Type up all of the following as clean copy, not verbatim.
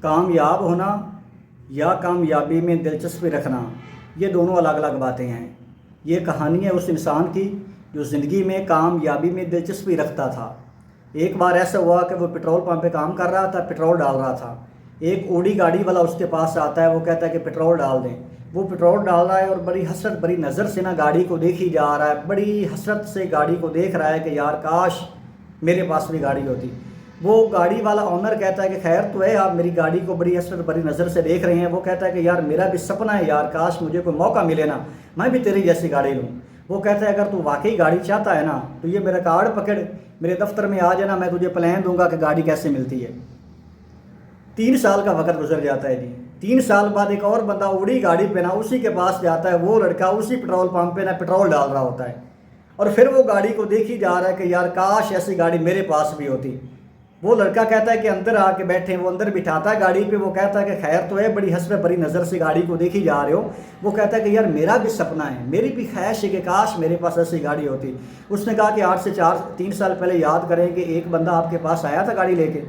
کامیاب ہونا یا کامیابی میں دلچسپی رکھنا، یہ دونوں الگ الگ باتیں ہیں۔ یہ کہانی ہے اس انسان کی جو زندگی میں کامیابی میں دلچسپی رکھتا تھا۔ ایک بار ایسا ہوا کہ وہ پٹرول پمپ پہ کام کر رہا تھا، پٹرول ڈال رہا تھا۔ ایک اوڈی گاڑی والا اس کے پاس آتا ہے، وہ کہتا ہے کہ پٹرول ڈال دیں۔ وہ پٹرول ڈال رہا ہے اور بڑی حسرت بڑی نظر سے گاڑی کو دیکھی جا رہا ہے، بڑی حسرت سے گاڑی کو دیکھ رہا ہے کہ یار کاش میرے پاس بھی گاڑی ہوتی۔ وہ گاڑی والا آنر کہتا ہے کہ خیر تو ہے، آپ میری گاڑی کو بڑی حسرت بڑی نظر سے دیکھ رہے ہیں۔ وہ کہتا ہے کہ یار میرا بھی سپنا ہے، یار کاش مجھے کوئی موقع ملے نا، میں بھی تیری جیسی گاڑی لوں۔ وہ کہتا ہے اگر تو واقعی گاڑی چاہتا ہے نا تو یہ میرا کارڈ پکڑ، میرے دفتر میں آ جانا، میں تجھے پلان دوں گا کہ گاڑی کیسے ملتی ہے۔ 3 سال کا وقت گزر جاتا ہے جی۔ 3 سال بعد ایک اور بندہ اوڑی گاڑی پہ اسی کے پاس جاتا ہے، وہ لڑکا اسی پٹرول پمپ پہ پٹرول ڈال رہا ہوتا ہے، اور پھر وہ گاڑی کو دیکھی جا رہا ہے کہ یار کاش ایسی گاڑی میرے پاس بھی ہوتی۔ وہ لڑکا کہتا ہے کہ اندر آ کے بیٹھے، وہ اندر بٹھاتا ہے گاڑی پہ۔ وہ کہتا ہے کہ خیر تو ہے، بڑی حسرت بڑی نظر سے گاڑی کو دیکھی جا رہے ہو۔ وہ کہتا ہے کہ یار میرا بھی سپنا ہے، میری بھی خواہش ہے کہ کاش میرے پاس ایسی گاڑی ہوتی۔ اس نے کہا کہ 8 سے 3 سال پہلے یاد کریں کہ ایک بندہ آپ کے پاس آیا تھا گاڑی لے کے،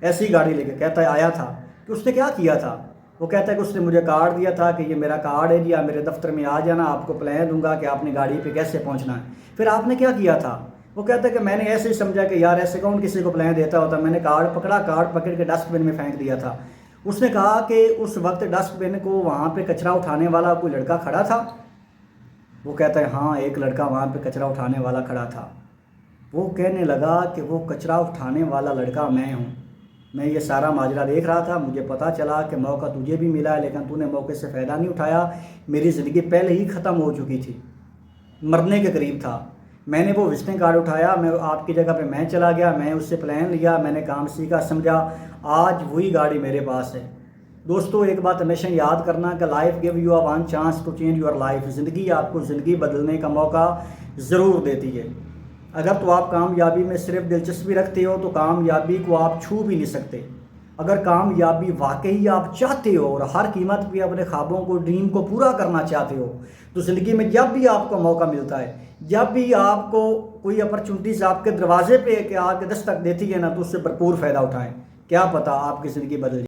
ایسی گاڑی لے کے؟ کہتا ہے آیا تھا۔ کہ اس نے کیا کیا تھا؟ وہ کہتا ہے کہ اس نے مجھے کارڈ دیا تھا کہ یہ میرا کارڈ ہے جی، آپ میرے دفتر میں آ جانا، آپ کو پلان دوں گا کہ آپ نے گاڑی پہ کیسے پہنچنا ہے۔ پھر آپ نے کیا کیا تھا؟ وہ کہتا ہے کہ میں نے ایسے ہی سمجھا کہ یار ایسے کون کسی کو پلان دیتا ہوتا، میں نے کارڈ پکڑا، کارڈ پکڑ کے ڈسٹ بن میں پھینک دیا تھا۔ اس نے کہا کہ اس وقت ڈسٹ بن کو وہاں پہ کچرا اٹھانے والا کوئی لڑکا کھڑا تھا؟ وہ کہتا ہے ہاں ایک لڑکا وہاں پہ کچرا اٹھانے والا کھڑا تھا۔ وہ کہنے لگا کہ وہ کچرا اٹھانے والا لڑکا میں ہوں، میں یہ سارا ماجرا دیکھ رہا تھا، مجھے پتا چلا کہ موقع تجھے بھی ملا ہے لیکن تو نے موقع سے فائدہ نہیں اٹھایا۔ میری زندگی پہلے ہی ختم ہو چکی تھی، مرنے کے قریب تھا۔ میں نے وہ وزٹنگ کارڈ اٹھایا، میں آپ کی جگہ پہ میں چلا گیا، میں اس سے پلان لیا، میں نے کام سیکھا سمجھا، آج وہی گاڑی میرے پاس ہے۔ دوستو ایک بات ہمیشہ یاد کرنا کہ life give you a one chance to change your life, زندگی آپ کو زندگی بدلنے کا موقع ضرور دیتی ہے۔ اگر تو آپ کامیابی میں صرف دلچسپی رکھتے ہو تو کامیابی کو آپ چھو بھی نہیں سکتے۔ اگر کامیابی واقعی آپ چاہتے ہو اور ہر قیمت پہ اپنے خوابوں کو ڈریم کو پورا کرنا چاہتے ہو تو زندگی میں جب بھی آپ کو موقع ملتا ہے، جب بھی آپ کو کوئی اپرچونٹیز آپ کے دروازے پہ کہ آ کے دستک دیتی ہے نا، تو اس سے بھرپور فائدہ اٹھائیں۔ کیا پتہ آپ کی زندگی بدل جائے۔